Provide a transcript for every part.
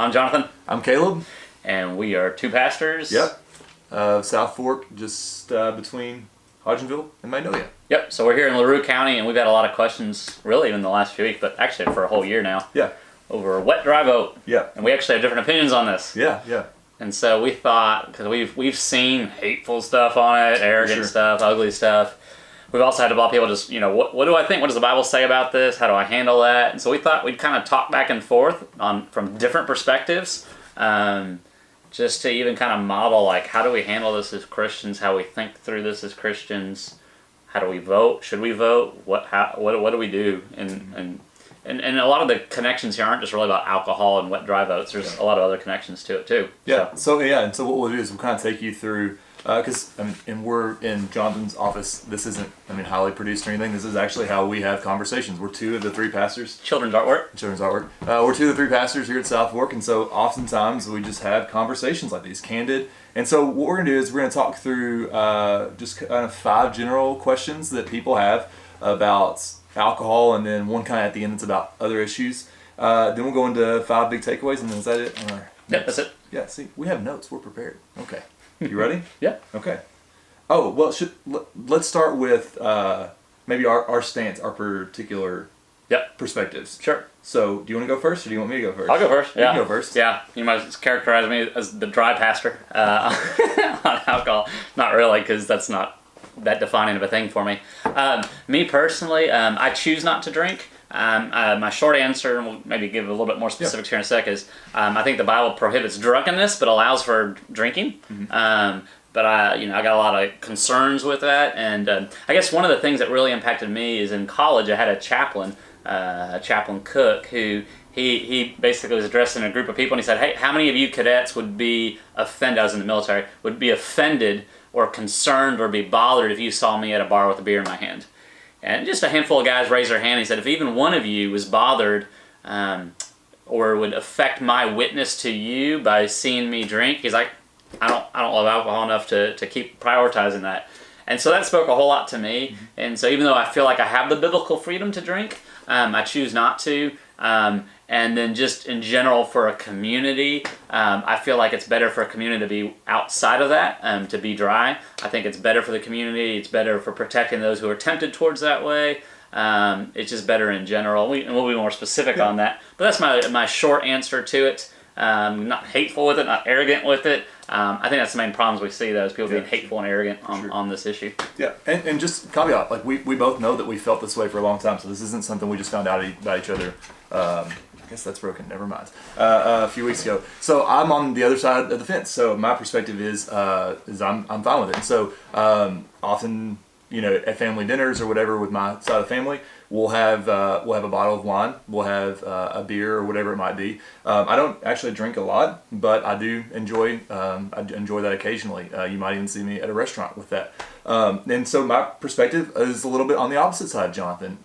I'm Jonathan. I'm Caleb. And we are two pastors. Yep. South Fork, just between Hodgenville and Magnolia. Yep. So we're here in LaRue County, and we've had a lot of questions, really, in the last few weeks, but actually for a whole year now. Yeah. Over wet, dry vote. Yeah. And we actually have different opinions on this. Yeah, yeah. And so we thought, because we've seen hateful stuff on it, arrogant stuff, ugly stuff. We've also had a lot of people just, what do I think? What does the Bible say about this? How do I handle that? And so we thought we'd kind of talk back and forth from different perspectives, just to even kind of model, like, how do we handle this as Christians? How we think through this as Christians? How do we vote? Should we vote? What do we do? And a lot of the connections here aren't just really about alcohol and wet, dry votes. There's a lot of other connections to it too. Yeah. So what we'll do is we'll kind of take you through. Because and we're in Jonathan's office. This isn't, highly produced or anything. This is actually how we have conversations. We're two of the three pastors. Children's artwork. We're two of the three pastors here at South Fork, and so oftentimes we just have conversations like these, candid. And so what we're gonna do is we're gonna talk through just kind of 5 general questions that people have about alcohol, and then one kind of at the end that's about other issues. Then we'll go into 5 big takeaways, and then is that it? Yep, that's it. Yeah. See, we have notes. We're prepared. Okay. You ready? Yeah. Okay. Oh, well, let's start with maybe our stance, our particular perspectives. Sure. So, do you want to go first, or do you want me to go first? I'll go first. You can go first. Yeah. You might characterize me as the dry pastor on alcohol. Not really, because that's not that defining of a thing for me. Me personally, I choose not to drink. My short answer, and we'll maybe give a little bit more specifics here in a sec, is I think the Bible prohibits drunkenness but allows for drinking. Mm-hmm. But I got a lot of concerns with that, and I guess one of the things that really impacted me is in college I had a chaplain Cook, who he basically was addressing a group of people, and he said, "Hey, how many of you cadets would be offended?" I was in the military. Would be offended or concerned or be bothered if you saw me at a bar with a beer in my hand? And just a handful of guys raised their hand. He said, if even one of you was bothered or would affect my witness to you by seeing me drink, he's like, I don't love alcohol enough to keep prioritizing that. And so that spoke a whole lot to me. Mm-hmm. And so even though I feel like I have the biblical freedom to drink, I choose not to. And then just in general for a community, I feel like it's better for a community to be outside of that, to be dry. I think it's better for the community. It's better for protecting those who are tempted towards that way. It's just better in general. And we'll be more specific on that. But that's my short answer to it. Not hateful with it, not arrogant with it. I think that's the main problems we see, though, is people being hateful and arrogant on this issue. Yeah, and just caveat, like we both know that we felt this way for a long time, so this isn't something we just found out about each other. I guess that's broken. Never mind. A few weeks ago. So I'm on the other side of the fence. So my perspective is I'm fine with it. And so often, at family dinners or whatever with my side of the family, we'll have a bottle of wine, we'll have a beer or whatever it might be. I don't actually drink a lot, but I do enjoy that occasionally. You might even see me at a restaurant with that. And so my perspective is a little bit on the opposite side, Jonathan.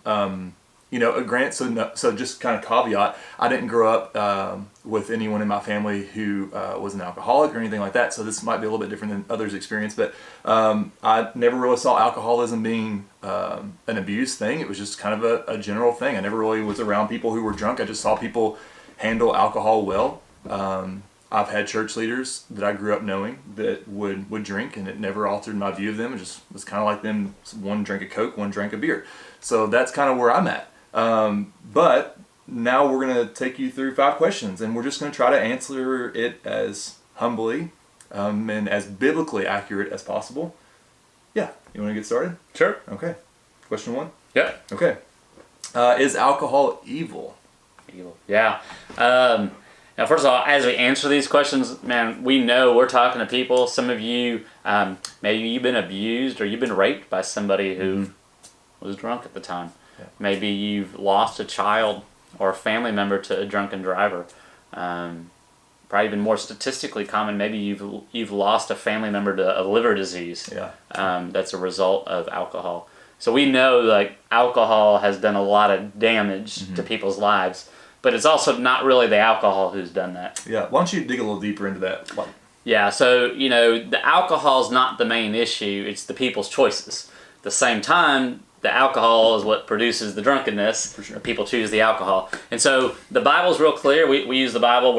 So just kind of caveat, I didn't grow up with anyone in my family who was an alcoholic or anything like that, so this might be a little bit different than others' experience, but I never really saw alcoholism being an abuse thing. It was just kind of a general thing. I never really was around people who were drunk. I just saw people handle alcohol well. I've had church leaders that I grew up knowing that would drink, and it never altered my view of them. It just was kind of like them, one drank a Coke, one drank a beer. So that's kind of where I'm at. But now we're going to take you through 5 questions, and we're just going to try to answer it as humbly and as biblically accurate as possible. Yeah. You want to get started? Sure. Okay. Question 1? Yeah. Okay. Is alcohol evil? Evil. Yeah. Now, first of all, as we answer these questions, man, we know we're talking to people. Some of you, maybe you've been abused or you've been raped by somebody who was drunk at the time. Yeah. Maybe you've lost a child or a family member to a drunken driver. Probably even more statistically common, maybe you've lost a family member to a liver disease. Yeah. That's a result of alcohol. So we know like alcohol has done a lot of damage to people's lives, but it's also not really the alcohol who's done that. Yeah. Why don't you dig a little deeper into that? Yeah. So the alcohol's not the main issue; it's the people's choices. At the same time, the alcohol is what produces the drunkenness. For sure. People choose the alcohol. And so the Bible's real clear. We use the Bible,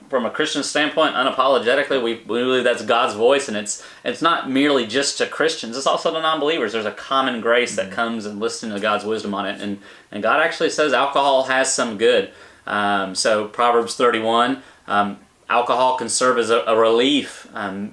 from a Christian standpoint, unapologetically, we believe that's God's voice, and it's not merely just to Christians, it's also to non-believers. There's a common grace that comes in listening to God's wisdom on it. And God actually says alcohol has some good. So Proverbs 31, alcohol can serve as a relief,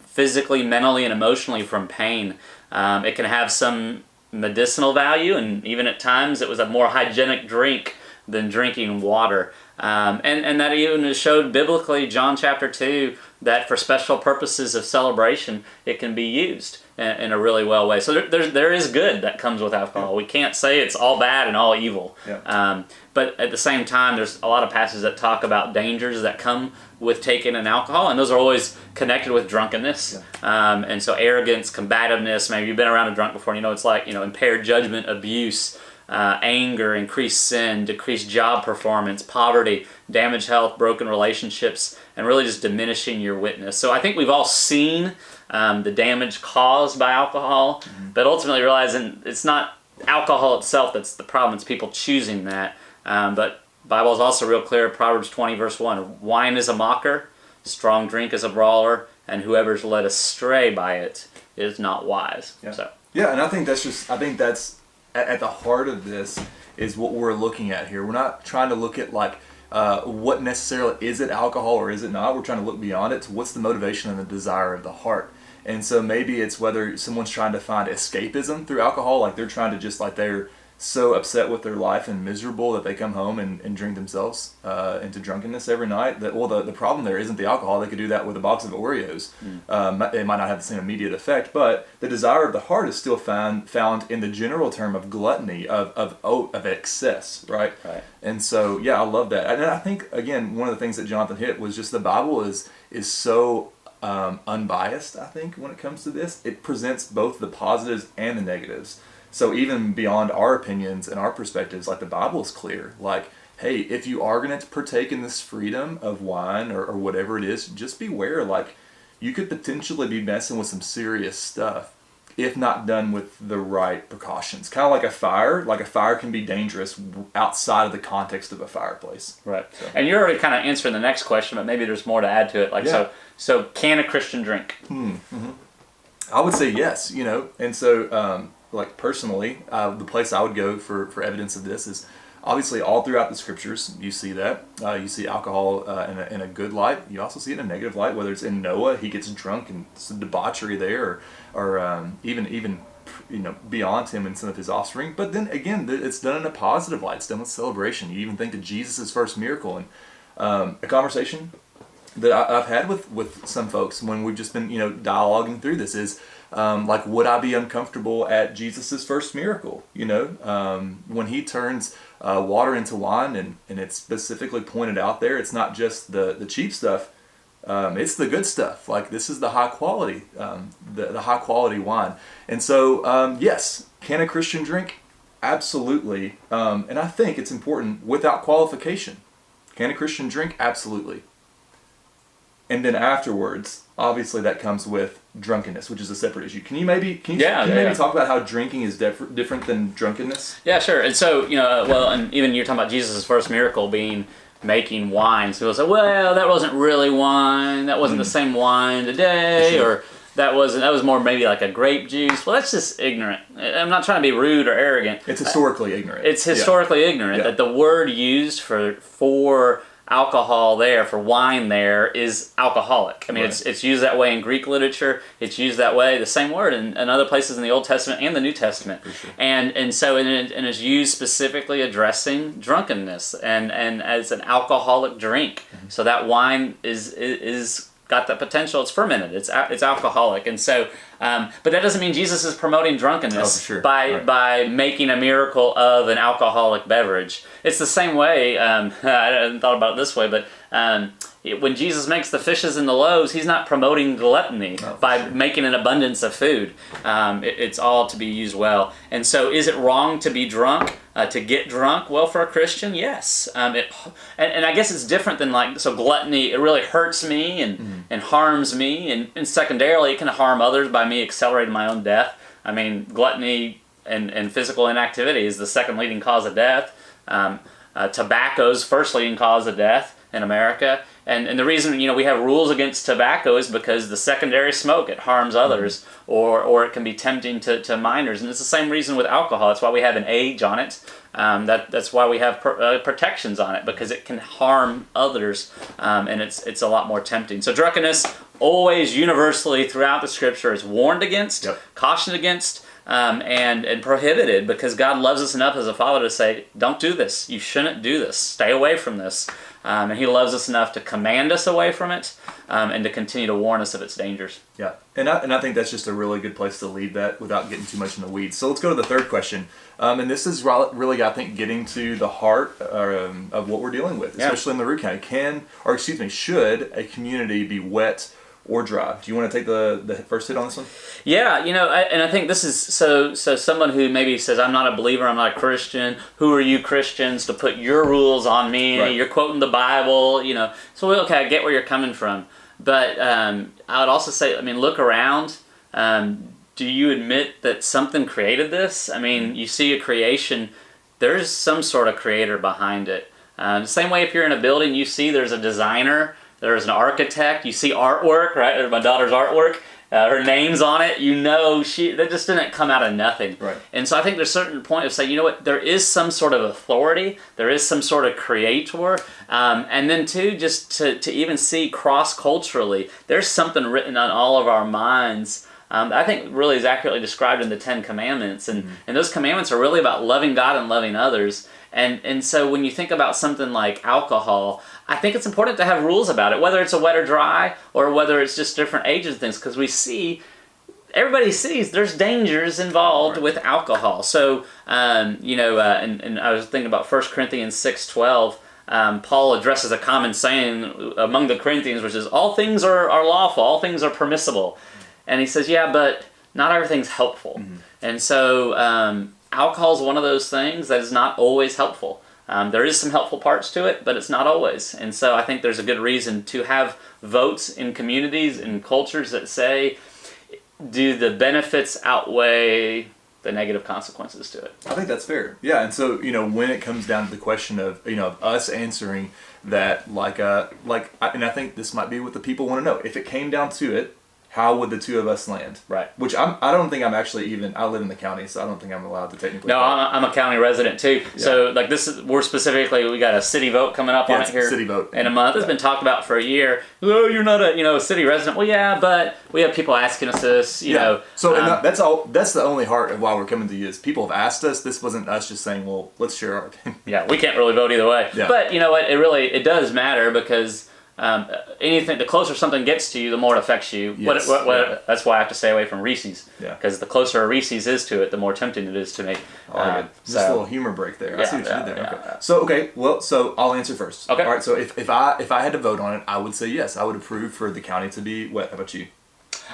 physically, mentally, and emotionally from pain. It can have some medicinal value, and even at times it was a more hygienic drink than drinking water. And that even is showed biblically, John chapter 2, that for special purposes of celebration, it can be used in a really well way. So there is good that comes with alcohol. We can't say it's all bad and all evil. Yeah. But at the same time, there's a lot of passages that talk about dangers that come with taking an alcohol, and those are always connected with drunkenness. Yeah. And so arrogance, combativeness, maybe you've been around a drunk before, and it's like, impaired judgment, abuse, anger, increased sin, decreased job performance, poverty, damaged health, broken relationships, and really just diminishing your witness. So I think we've all seen the damage caused by alcohol, but ultimately realizing it's not alcohol itself that's the problem, it's people choosing that. But the Bible is also real clear, Proverbs 20 verse 1, wine is a mocker, strong drink is a brawler, and whoever's led astray by it is not wise. Yeah. So. Yeah, and I think that's at the heart of this is what we're looking at here. We're not trying to look at what necessarily is it alcohol or is it not. We're trying to look beyond it to what's the motivation and the desire of the heart. And so maybe it's whether someone's trying to find escapism through alcohol, like they're trying to they're so upset with their life and miserable that they come home and drink themselves into drunkenness every night. The problem there isn't the alcohol. They could do that with a box of Oreos. It might not have the same immediate effect, but the desire of the heart is still found in the general term of gluttony, of excess, right? Right. And so, yeah, I love that. And I think, again, one of the things that Jonathan hit was just the Bible is so unbiased, I think, when it comes to this. It presents both the positives and the negatives. So even beyond our opinions and our perspectives, the Bible is clear. Hey, if you are going to partake in this freedom of wine or whatever it is, just beware. You could potentially be messing with some serious stuff if not done with the right precautions. Kind of like a fire. A fire can be dangerous outside of the context of a fireplace. Right. So. And you're already kind of answering the next question, but maybe there's more to add to it. So can a Christian drink? I would say yes, and so... personally, the place I would go for evidence of this is obviously all throughout the scriptures. You see that. You see alcohol in a good light. You also see it in a negative light, whether it's in Noah, he gets drunk and some debauchery there, or even beyond him and some of his offspring. But then again, it's done in a positive light. It's done with celebration. You even think of Jesus' first miracle. And a conversation that I've had with some folks when we've just been dialoguing through this is, would I be uncomfortable at Jesus' first miracle? When he turns water into wine, and it's specifically pointed out there, it's not just the cheap stuff, it's the good stuff. This is the high quality, the high quality wine. And so, yes, can a Christian drink? Absolutely. And I think it's important without qualification. Can a Christian drink? Absolutely. And then afterwards, obviously that comes with drunkenness, which is a separate issue. Can you maybe talk about how drinking is different than drunkenness? Yeah, sure. And so, and even you're talking about Jesus' first miracle being making wine. So people say, well, that wasn't really wine. That wasn't the same wine today. Sure. Or that was more maybe like a grape juice. Well, that's just ignorant. I'm not trying to be rude or arrogant. It's historically ignorant. It's historically ignorant that the word used for alcohol there, for wine there, is alcoholic. I mean, right. It's used that way in Greek literature. It's used that way, the same word, in other places in the Old Testament and the New Testament. Sure. And so it's used specifically addressing drunkenness and as an alcoholic drink. Mm-hmm. So that wine is got that potential. It's fermented. It's alcoholic. And so, but that doesn't mean Jesus is promoting drunkenness by making a miracle of an alcoholic beverage. It's the same way. I hadn't thought about it this way, but when Jesus makes the fishes and the loaves, he's not promoting gluttony by making an abundance of food. It's all to be used well. And so, is it wrong to be drunk? To get drunk? Well, for a Christian, yes. And I guess it's different than gluttony. It really hurts me and harms me, and secondarily, it can harm others by me accelerating my own death. I mean, gluttony and physical inactivity is the second leading cause of death. Tobacco is first leading cause of death in America. And the reason, we have rules against tobacco is because the secondary smoke, it harms others, or it can be tempting to minors. And it's the same reason with alcohol. That's why we have an age on it. That's why we have protections on it, because it can harm others, and it's a lot more tempting. So drunkenness, always universally throughout the scripture, is warned against, cautioned against, and prohibited, because God loves us enough as a father to say, don't do this. You shouldn't do this. Stay away from this. And he loves us enough to command us away from it, and to continue to warn us of its dangers. Yeah, and I think that's just a really good place to leave that without getting too much in the weeds. So let's go to the third question. And this is really, I think, getting to the heart of what we're dealing with, especially in LaRue County. Should a community be wet or dry? Do you want to take the first hit on this one? Yeah, and I think this is so someone who maybe says, I'm not a believer, I'm not a Christian. Who are you Christians to put your rules on me? Right. You're quoting the Bible, So, okay, I get where you're coming from. But I would also say, look around. Do you admit that something created this? You see a creation, there's some sort of creator behind it. The same way if you're in a building, you see there's a designer, there's an architect, you see artwork, right? There's my daughter's artwork. Her name's on it. That just didn't come out of nothing. Right. And so I think there's a certain point of saying, you know what, there is some sort of authority, there is some sort of creator, and then too, just to even see cross-culturally, there's something written on all of our minds. I think really is accurately described in the 10 Commandments, and those commandments are really about loving God and loving others. And so when you think about something like alcohol, I think it's important to have rules about it, whether it's a wet or dry, or whether it's just different ages and things, because everybody sees there's dangers involved with alcohol. So, and I was thinking about 1 Corinthians 6:12. Paul addresses a common saying among the Corinthians, which is, all things are lawful, all things are permissible. And he says, yeah, but not everything's helpful. And so alcohol is one of those things that is not always helpful. There is some helpful parts to it, but it's not always. And so I think there's a good reason to have votes in communities and cultures that say, do the benefits outweigh the negative consequences to it? I think that's fair. Yeah, and so, when it comes down to the question of, of us answering that, and I think this might be what the people want to know. If it came down to it, how would the two of us land? Right. Which I don't think I'm actually I live in the county, so I don't think I'm allowed to technically. No, I'm a county resident too. Yeah. So we got a city vote coming up on it here. City vote in a month. It's been talked about for a year. Oh, you're not a city resident. Well, yeah, but we have people asking us this. You know. So that's all. That's the only heart of why we're coming to you is people have asked us. This wasn't us just saying, well, let's share our opinion. Yeah, we can't really vote either way. Yeah. But you know what? It does matter because. The closer something gets to you, the more it affects you. Yes. That's why I have to stay away from Reese's. Yeah. Because the closer a Reese's is to it, the more tempting it is to me. Just a little humor break there. I see what you did there. Okay. So I'll answer first. Okay. All right. So if I had to vote on it, I would say yes. I would approve for the county to be wet. How about you?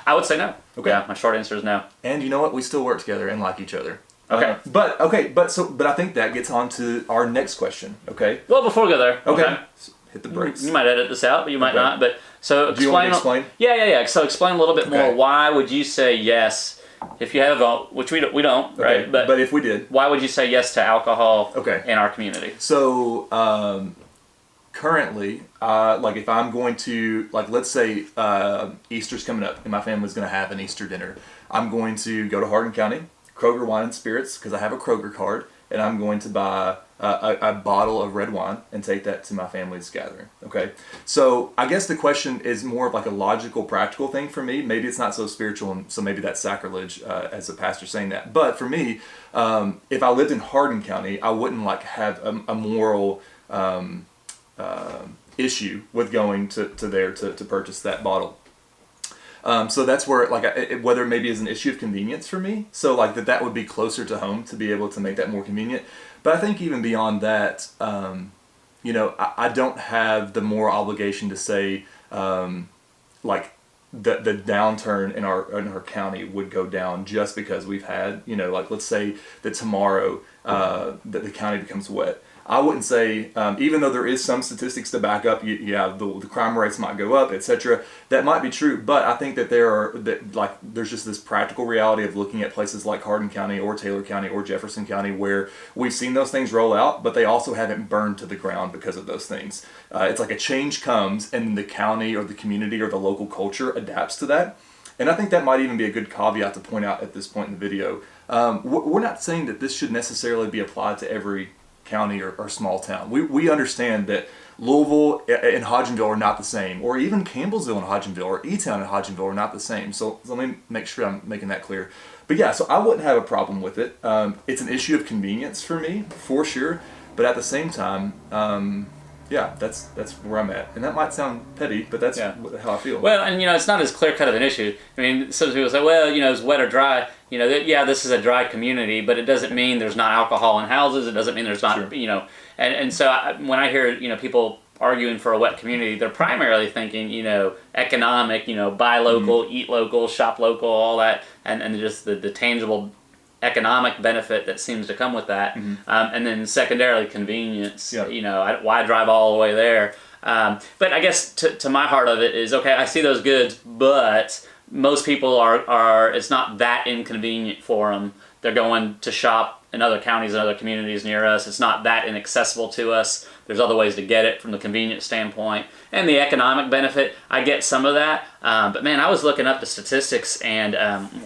I would say no. Okay. Yeah. My short answer is no. And you know what? We still work together and like each other. Okay. But I think that gets on to our next question. Okay. Well, before we go there. Okay. Hit the brakes. You might edit this out, but you might not. But so do you want me to explain? Yeah. So explain a little bit more. Why would you say yes if you have a vote, which we don't, right? But if we did, why would you say yes to alcohol? In our community? So currently, if I'm going to let's say Easter's coming up and my family's going to have an Easter dinner, I'm going to go to Hardin County, Kroger Wine and Spirits because I have a Kroger card, and I'm going to buy a bottle of red wine and take that to my family's gathering. Okay, so I guess the question is more of a logical, practical thing for me. Maybe it's not so spiritual, and so maybe that's sacrilege as a pastor saying that. But for me, if I lived in Hardin County, I wouldn't have a moral issue with going to there to purchase that bottle. So that's where whether it maybe is an issue of convenience for me. So that would be closer to home to be able to make that more convenient. But I think even beyond that, I don't have the moral obligation to say the downturn in our county would go down just because we've had let's say that tomorrow that the county becomes wet. I wouldn't say, even though there is some statistics to back up, the crime rates might go up, etc. That might be true, but I think that there's just this practical reality of looking at places like Hardin County or Taylor County or Jefferson County where we've seen those things roll out, but they also haven't burned to the ground because of those things. It's like a change comes and the county or the community or the local culture adapts to that. And I think that might even be a good caveat to point out at this point in the video. We're not saying that this should necessarily be applied to every county or small town. We understand that Louisville and Hodgenville are not the same, or even Campbellsville and Hodgenville, or E-Town and Hodgenville are not the same. So let me make sure I'm making that clear. But yeah, so I wouldn't have a problem with it. It's an issue of convenience for me, for sure. But at the same time, yeah, that's where I'm at. And that might sound petty, but that's how I feel. Well, and it's not as clear-cut of an issue. I mean, some people say, well, it's wet or dry. This is a dry community, but it doesn't mean there's not alcohol in houses. It doesn't mean there's not, Sure. And so when I hear, people arguing for a wet community, they're primarily thinking, economic, buy local, eat local, shop local, all that, and just the tangible economic benefit that seems to come with that, and then secondarily convenience. Why drive all the way there? But I guess to my heart of it is, okay, I see those goods, but most people are it's not that inconvenient for them. They're going to shop in other counties and other communities near us. It's not that inaccessible to us. There's other ways to get it from the convenience standpoint. And the economic benefit, I get some of that. But man, I was looking up the statistics, and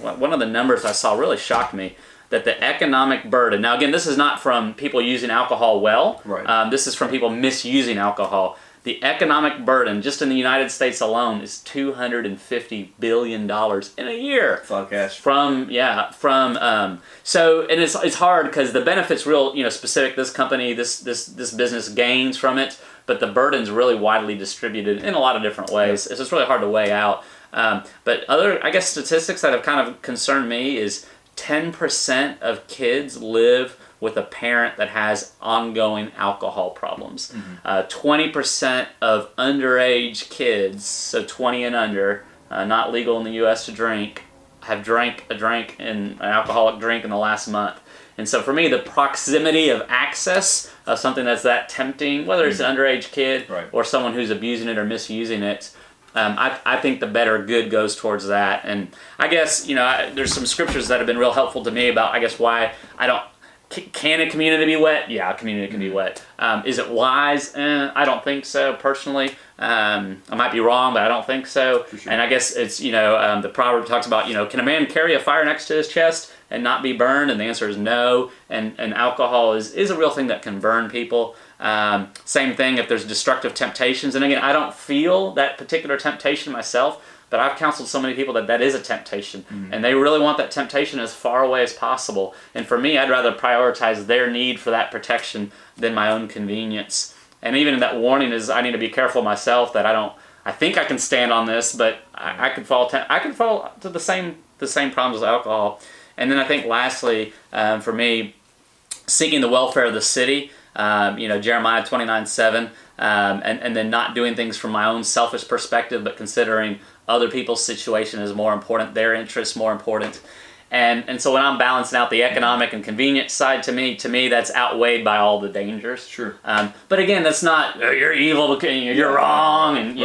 one of the numbers I saw really shocked me, that the economic burden, now again, this is not from people using alcohol well. Right. This is from people misusing alcohol. The economic burden, just in the United States alone, is $250 billion in a year. It's a lot of cash. So, and it's hard because the benefit's real, specific. This company, this business gains from it, but the burden's really widely distributed in a lot of different ways. It's just really hard to weigh out. But other, I guess, statistics that have kind of concerned me is 10% of kids live with a parent that has ongoing alcohol problems. 20% of underage kids, so 20 and under, not legal in the U.S. to drink, have drank an alcoholic drink in the last month. And so for me, the proximity of access of something that's that tempting, whether it's an underage kid or someone who's abusing it or misusing it, I think the better good goes towards that. And I guess, there's some scriptures that have been real helpful to me about, I guess, why I don't. Can a community be wet? Yeah, a community can be wet. Is it wise? I don't think so, personally. I might be wrong, but I don't think so. Sure. And I guess it's, the proverb talks about, can a man carry a fire next to his chest and not be burned? And the answer is no. And alcohol is a real thing that can burn people. Same thing if there's destructive temptations. And again, I don't feel that particular temptation myself, but I've counseled so many people that is a temptation, and they really want that temptation as far away as possible. And for me, I'd rather prioritize their need for that protection than my own convenience. And even that warning is, I need to be careful myself that I think I can stand on this, but I could fall to the same problems with alcohol. And then I think lastly, for me, seeking the welfare of the city, Jeremiah 29:7, and then not doing things from my own selfish perspective, but considering other people's situation is more important, their interests more important. And so when I'm balancing out the economic and convenience side, to me that's outweighed by all the dangers. Sure. But again, that's not, you're evil, you're wrong, and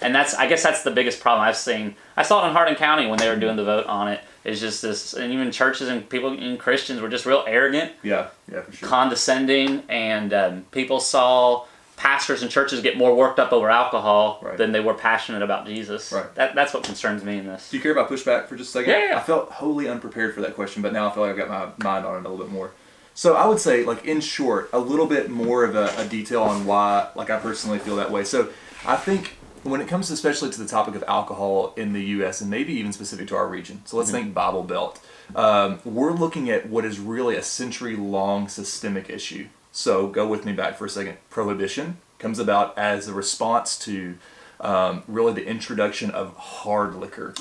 and I guess that's the biggest problem I've seen. I saw it in Hardin County when they were doing the vote on it. It's just this, and even churches and people and Christians were just real arrogant, for sure, condescending, and people saw pastors and churches get more worked up over alcohol than they were passionate about Jesus. Right. That's what concerns me in this. Do you care about pushback for just a second? Yeah. I felt wholly unprepared for that question, but now I feel like I've got my mind on it a little bit more. So I would say, in short, a little bit more of a detail on why, I personally feel that way. So I think when it comes especially to the topic of alcohol in the U.S. and maybe even specific to our region, so let's think Bible Belt, we're looking at what is really a century-long systemic issue. So go with me back for a second. Prohibition comes about as a response to really the introduction of hard liquor.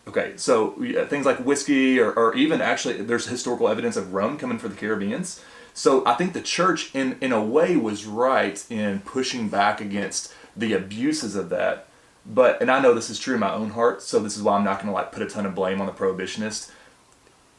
Okay, so things like whiskey or even actually there's historical evidence of rum coming for the Caribbeans. So I think the church in a way was right in pushing back against the abuses of that. And I know this is true in my own heart, so this is why I'm not going to put a ton of blame on the prohibitionists.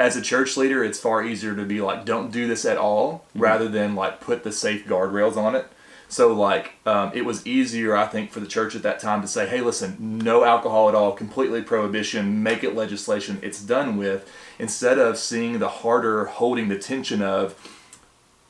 as a church leader, it's far easier to be like, don't do this at all, rather than like put the safe guardrails on it. So like, it was easier, I think, for the church at that time to say, hey, listen, no alcohol at all, completely prohibition, make it legislation, it's done with, instead of seeing the harder holding the tension of,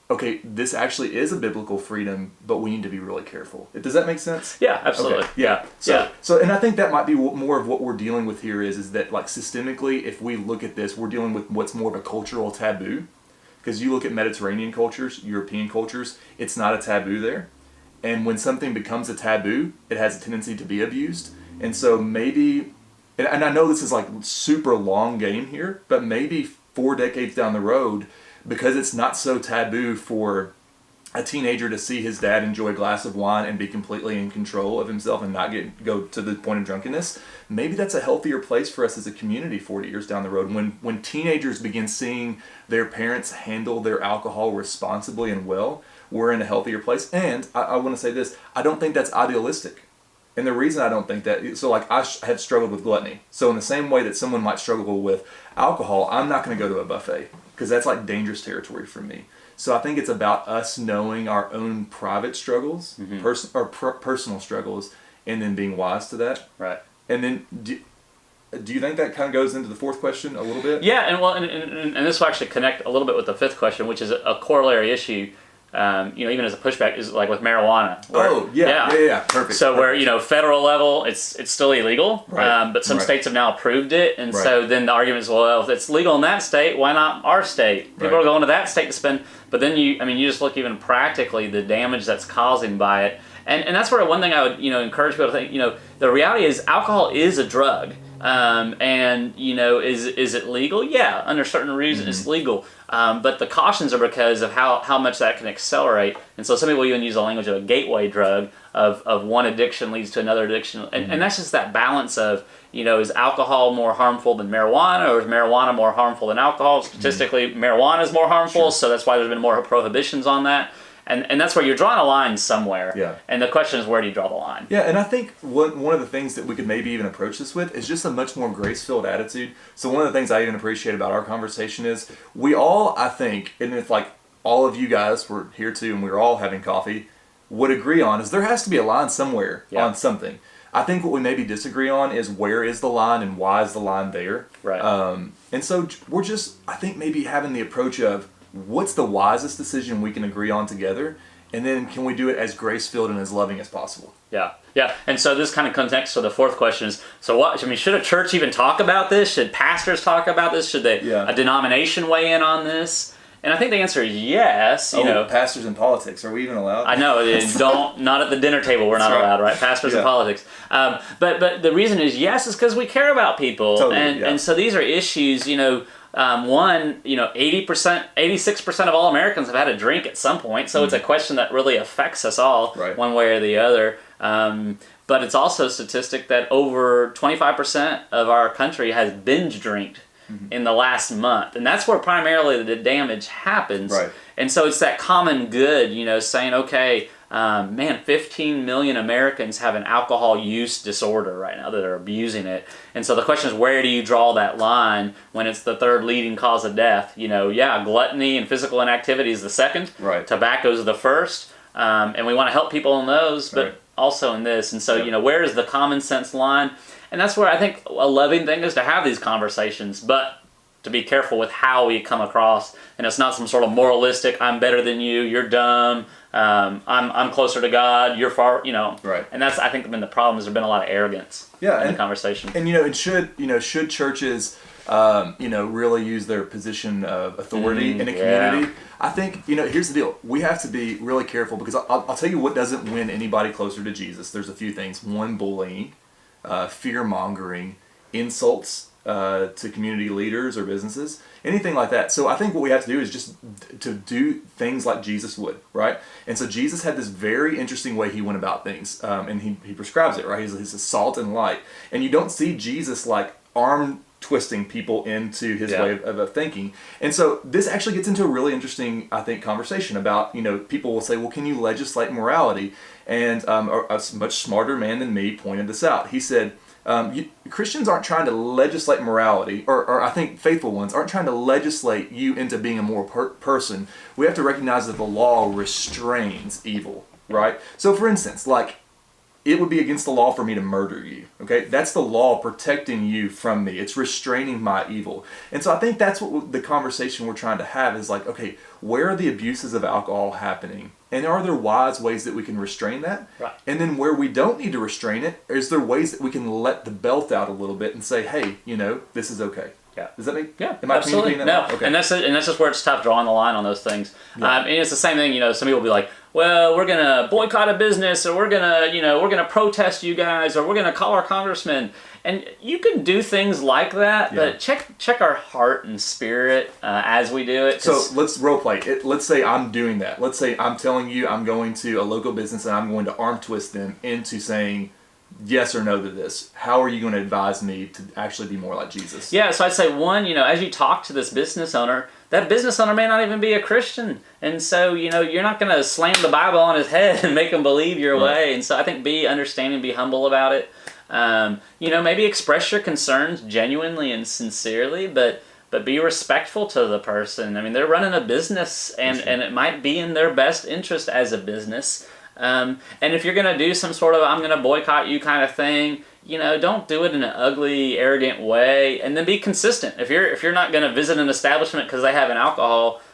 okay, this actually is a biblical freedom, but we need to be really careful. Does that make sense? Yeah, absolutely. Okay. Yeah. So, and I think that might be more of what we're dealing with here is that like systemically, if we look at this, we're dealing with what's more of a cultural taboo. Because you look at Mediterranean cultures, European cultures, it's not a taboo there. And when something becomes a taboo, it has a tendency to be abused. And so maybe, and I know this is like super long game here, but maybe 4 decades down the road, because it's not so taboo for a teenager to see his dad enjoy a glass of wine and be completely in control of himself and not go to the point of drunkenness, maybe that's a healthier place for us as a community 40 years down the road. When teenagers begin seeing their parents handle their alcohol responsibly and well, we're in a healthier place. And I want to say this, I don't think that's idealistic. And the reason I don't think that, so like I have struggled with gluttony. So in the same way that someone might struggle with alcohol, I'm not going to go to a buffet because that's like dangerous territory for me. So I think it's about us knowing our own private struggles, personal struggles, and then being wise to that. Right. And then do you think that kind of goes into the fourth question a little bit? Yeah, and this will actually connect a little bit with the fifth question, which is a corollary issue. Even as a pushback is like with marijuana. Perfect. So where federal level, it's still illegal, right. But some states have now approved it, and so then the argument is, well, if it's legal in that state, why not our state? People are going to that state to spend, but then you just look even practically the damage that's causing by it, and that's where one thing I would encourage people to think. The reality is alcohol is a drug. Is it legal? Yeah, under certain reasons it's legal. But the cautions are because of how much that can accelerate. And so some people even use the language of a gateway drug of one addiction leads to another addiction. And that's just that balance of, is alcohol more harmful than marijuana, or is marijuana more harmful than alcohol? Statistically, marijuana is more harmful, so that's why there's been more prohibitions on that. And that's where you're drawing a line somewhere. Yeah. And the question is, where do you draw the line? Yeah, and I think one of the things that we could maybe even approach this with is just a much more grace-filled attitude. So one of the things I even appreciate about our conversation is we all, I think, and if like all of you guys were here too and we were all having coffee, would agree on is there has to be a line somewhere on something. I think what we maybe disagree on is where is the line and why is the line there. Right. And so we're just, I think, maybe having the approach of what's the wisest decision we can agree on together, and then can we do it as grace-filled and as loving as possible? Yeah. And so this kind of comes next to the fourth question is, so what, should a church even talk about this? Should pastors talk about this? Should a denomination weigh in on this? And I think the answer is yes. Pastors in politics, are we even allowed? I know, not at the dinner table, we're not allowed, right? Pastors in politics. But the reason is yes, is because we care about people. Totally, and so these are issues, 86% of all Americans have had a drink at some point, so it's a question that really affects us all, one way or the other. But it's also a statistic that over 25% of our country has binge drinked in the last month, and that's where primarily the damage happens. Right. And so it's that common good, saying, okay, 15 million Americans have an alcohol use disorder right now that are abusing it. And so the question is, where do you draw that line when it's the third leading cause of death? Gluttony and physical inactivity is the second. Right. Tobacco is the first. And we want to help people in those, but also in this. And so, where is the common sense line? And that's where I think a loving thing is to have these conversations, but to be careful with how we come across. And it's not some sort of moralistic, I'm better than you, you're dumb, I'm closer to God, you're far, Right. And that's, I think, been the problem, is there's been a lot of arrogance in the conversation. And, and should churches, really use their position of authority in a community? I think, here's the deal. We have to be really careful, because I'll tell you what doesn't win anybody closer to Jesus. There's a few things. One, bullying, fear-mongering, insults to community leaders or businesses, anything like that. So I think what we have to do is just to do things like Jesus would, right? And so Jesus had this very interesting way he went about things, and he prescribes it, right? He's a salt and light. And you don't see Jesus like arm twisting people into his way of thinking. And so this actually gets into a really interesting, I think, conversation about, people will say, well, can you legislate morality? And a much smarter man than me pointed this out. He said, Christians aren't trying to legislate morality, or I think faithful ones aren't trying to legislate you into being a moral person. We have to recognize that the law restrains evil, right? So for instance, like, it would be against the law for me to murder you, okay? That's the law protecting you from me. It's restraining my evil. And so I think that's what the conversation we're trying to have is like, okay, where are the abuses of alcohol happening? And are there wise ways that we can restrain that? Right. And then where we don't need to restrain it, is there ways that we can let the belt out a little bit and say, hey, this is okay? Yeah. Does that make? Yeah, am I absolutely. That no, well? Okay. and that's just where it's tough drawing the line on those things. And it's the same thing. Some people will be like, "Well, we're gonna boycott a business, or we're gonna protest you guys, or we're gonna call our congressman." And you can do things like that, but check our heart and spirit as we do it. So let's role play it. Let's say I'm doing that. Let's say I'm telling you I'm going to a local business and I'm going to arm twist them into saying yes or no to this. How are you going to advise me to actually be more like Jesus? Yeah, so I'd say one, as you talk to this business owner, that business owner may not even be a Christian. And so, you're not going to slam the Bible on his head and make him believe your way. And so I think be understanding, be humble about it. Maybe express your concerns genuinely and sincerely, but be respectful to the person. I mean, they're running a business, and it might be in their best interest as a business. And if you're going to do some sort of I'm going to boycott you kind of thing, don't do it in an ugly, arrogant way, and then be consistent. If you're not going to visit an establishment because they have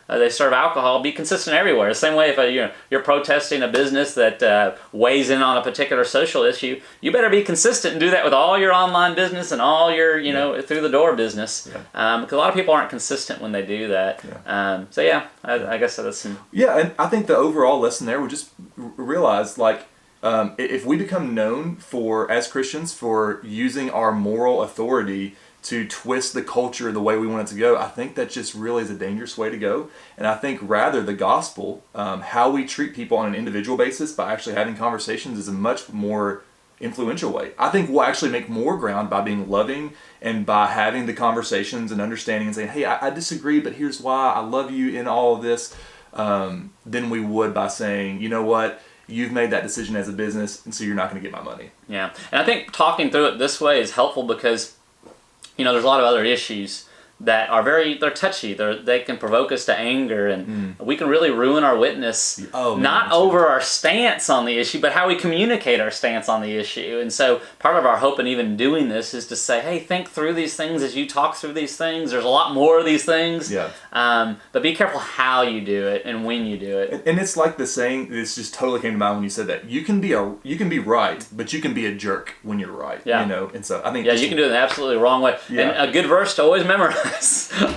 they serve alcohol, be consistent everywhere. The same way if you're protesting a business that weighs in on a particular social issue, you better be consistent and do that with all your online business and all your through the door business. Because a lot of people aren't consistent when they do that. I guess that's some. Yeah, and I think the overall lesson there would just realize if we become known as Christians for using our moral authority to twist the culture the way we want it to go, I think that just really is a dangerous way to go. And I think rather the gospel, how we treat people on an individual basis by actually having conversations, is a much more influential way. I think we'll actually make more ground by being loving and by having the conversations and understanding and saying, hey, I disagree, but here's why, I love you in all of this, than we would by saying, you know what, you've made that decision as a business, and so you're not going to get my money. Yeah, and I think talking through it this way is helpful because there's a lot of other issues that are they're touchy. They can provoke us to anger, and we can really ruin our witness, not over our stance on the issue, but how we communicate our stance on the issue. And so part of our hope in even doing this is to say, hey, think through these things as you talk through these things. There's a lot more of these things. Yeah. But be careful how you do it and when you do it. And it's like the saying, this just totally came to mind when you said that. You can be right, but you can be a jerk when you're right. Yeah. And so I think you can do it in the absolutely wrong way. Yeah. And a good verse to always memorize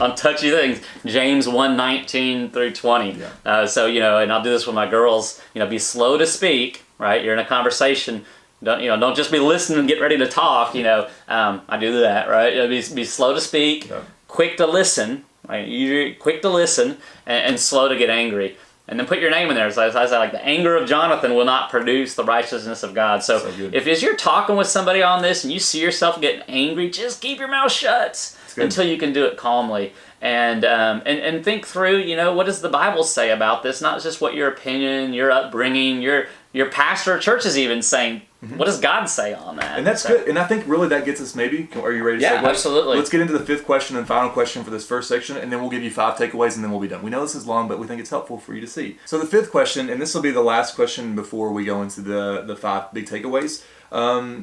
on touchy things, James 1:19 through 20. Yeah. And I'll do this with my girls. Be slow to speak. Right, you're in a conversation. Don't just be listening and get ready to talk. I do that. Right, be slow to speak, quick to listen. Right, you're quick to listen and slow to get angry. And then put your name in there. So I say, like, the anger of Jonathan will not produce the righteousness of God. So if as you're talking with somebody on this and you see yourself getting angry, just keep your mouth shut until you can do it calmly. And think through, what does the Bible say about this? Not just what your opinion, your upbringing, your pastor of church is even saying. What does God say on that? And that's good. And I think really that gets us maybe, are you ready to segue? Yeah, absolutely. Let's get into the fifth question and final question for this first section, and then we'll give you 5 takeaways, and then we'll be done. We know this is long, but we think it's helpful for you to see. So the fifth question, and this will be the last question before we go into the 5 big takeaways,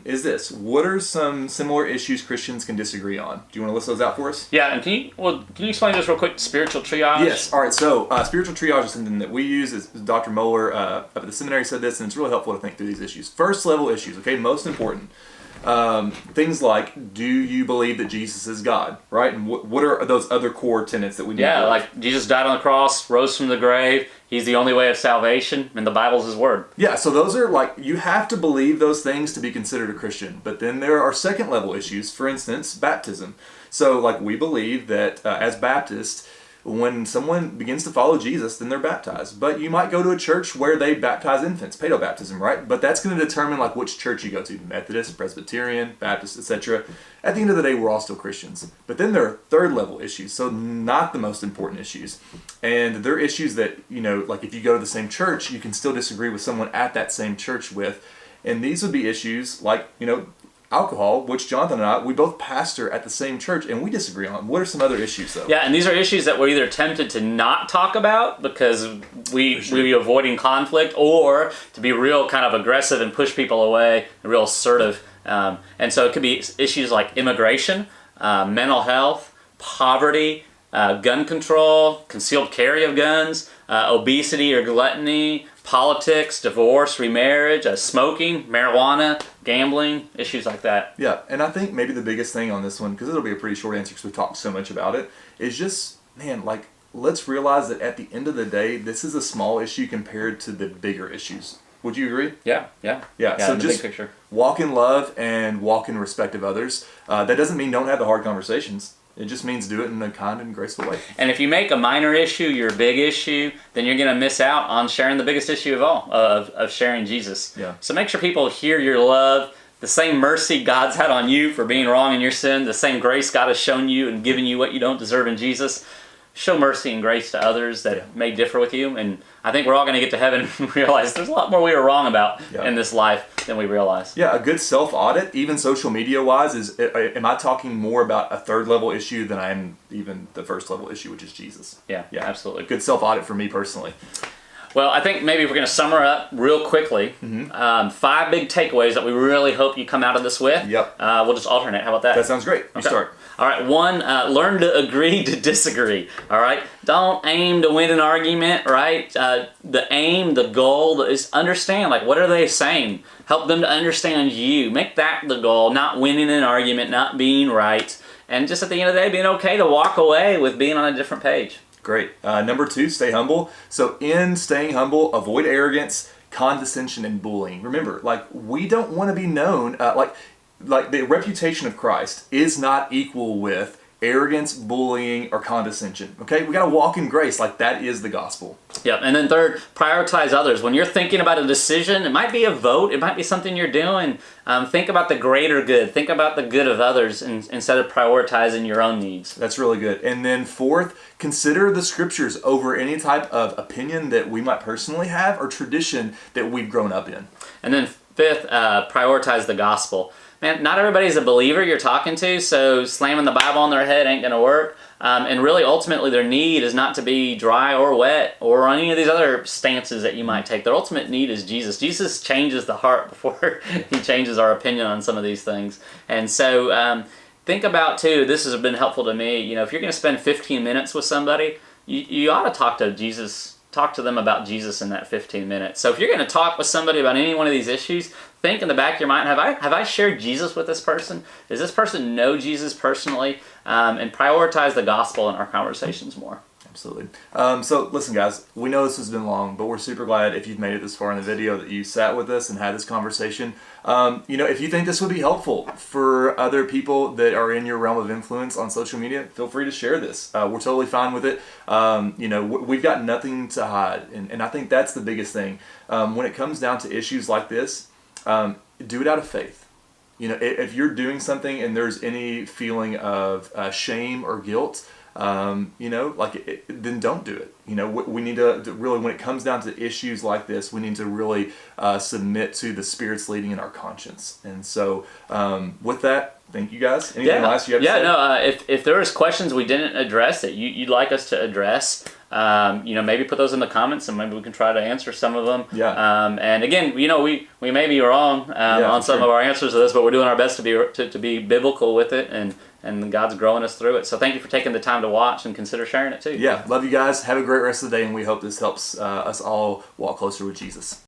is this. What are some similar issues Christians can disagree on? Do you want to list those out for us? Yeah, and can you explain just real quick spiritual triage? Yes. All right. So spiritual triage is something that we use. As Dr. Moeller up at the seminary said this, and it's really helpful to think through these issues. First level issues, okay, most important. Things like, do you believe that Jesus is God, right? And what are those other core tenets that we need to believe? Like Jesus died on the cross, rose from the grave. He's the only way of salvation, and the Bible's His Word. Yeah, so those are you have to believe those things to be considered a Christian. But then there are second level issues, for instance, baptism. So we believe that as Baptists, when someone begins to follow Jesus, then they're baptized. But you might go to a church where they baptize infants, pedo baptism, right? But that's going to determine like which church you go to, Methodist, Presbyterian, Baptist, etc. At the end of the day, we're all still Christians. But then there are third level issues, so not the most important issues. And they're issues that, like if you go to the same church, you can still disagree with someone at that same church with. And these would be issues like, alcohol, which Jonathan and I, we both pastor at the same church, and we disagree on. What are some other issues, though? Yeah, and these are issues that we're either tempted to not talk about because we're avoiding conflict, or to be real kind of aggressive and push people away, real assertive. And so it could be issues like immigration, mental health, poverty, gun control, concealed carry of guns, obesity or gluttony, politics, divorce, remarriage, smoking, marijuana, gambling, issues like that. Yeah, and I think maybe the biggest thing on this one, because it'll be a pretty short answer because we've talked so much about it, is just, man, like, let's realize that at the end of the day, this is a small issue compared to the bigger issues. Would you agree? Yeah. So in the just big picture, walk in love and walk in respect of others. That doesn't mean don't have the hard conversations. It just means do it in a kind and graceful way. And if you make a minor issue your big issue, then you're going to miss out on sharing the biggest issue of all, of sharing Jesus. Yeah. So make sure people hear your love, the same mercy God's had on you for being wrong in your sin, the same grace God has shown you and given you what you don't deserve in Jesus. Show mercy and grace to others that may differ with you. And I think we're all going to get to heaven and realize there's a lot more we were wrong about in this life than we realize. Yeah, a good self-audit, even social media-wise, is am I talking more about a third-level issue than I am even the first-level issue, which is Jesus? Yeah, absolutely. Good self-audit for me personally. Well, I think maybe we're going to sum her up real quickly. 5 big takeaways that we really hope you come out of this with. Yep. We'll just alternate. How about that? That sounds great. You start. All right. 1, learn to agree to disagree. All right. Don't aim to win an argument, right? The goal is understand, like, what are they saying? Help them to understand you. Make that the goal, not winning an argument, not being right. And just at the end of the day, being okay to walk away with being on a different page. Great. Number 2, stay humble. So in staying humble, avoid arrogance, condescension, and bullying. Remember, like, we don't want to be known, like the reputation of Christ is not equal with arrogance, bullying, or condescension. Okay? We got to walk in grace. Like, that is the gospel. Yep. And then 3rd, prioritize others. When you're thinking about a decision, it might be a vote, it might be something you're doing. Think about the greater good. Think about the good of others instead of prioritizing your own needs. That's really good. And then 4th, consider the scriptures over any type of opinion that we might personally have or tradition that we've grown up in. And then 5th, prioritize the gospel. Man, not everybody's a believer you're talking to, so slamming the Bible on their head ain't going to work. And really, ultimately, their need is not to be dry or wet or any of these other stances that you might take. Their ultimate need is Jesus. Jesus changes the heart before he changes our opinion on some of these things. And so think about, too, this has been helpful to me. If you're going to spend 15 minutes with somebody, you ought to talk to Jesus. Talk to them about Jesus in that 15 minutes. So if you're going to talk with somebody about any one of these issues, think in the back of your mind, have I shared Jesus with this person? Does this person know Jesus personally? And prioritize the gospel in our conversations more. Absolutely. So listen, guys, we know this has been long, but we're super glad if you've made it this far in the video that you sat with us and had this conversation. If you think this would be helpful for other people that are in your realm of influence on social media, feel free to share this. We're totally fine with it. We've got nothing to hide. And I think that's the biggest thing. When it comes down to issues like this, do it out of faith. If you're doing something and there's any feeling of shame or guilt, then don't do it. We need to really, when it comes down to issues like this, we need to really submit to the Spirit's leading in our conscience. And so with that, thank you guys. Anything else you have to say? If there was questions we didn't address that you'd like us to address, maybe put those in the comments and maybe we can try to answer some of them. Yeah. And again, we may be wrong on some of our answers to this, but we're doing our best to be biblical with it, and God's growing us through it. So thank you for taking the time to watch and consider sharing it too. Yeah. Love you guys. Have a great rest of the day, and we hope this helps us all walk closer with Jesus.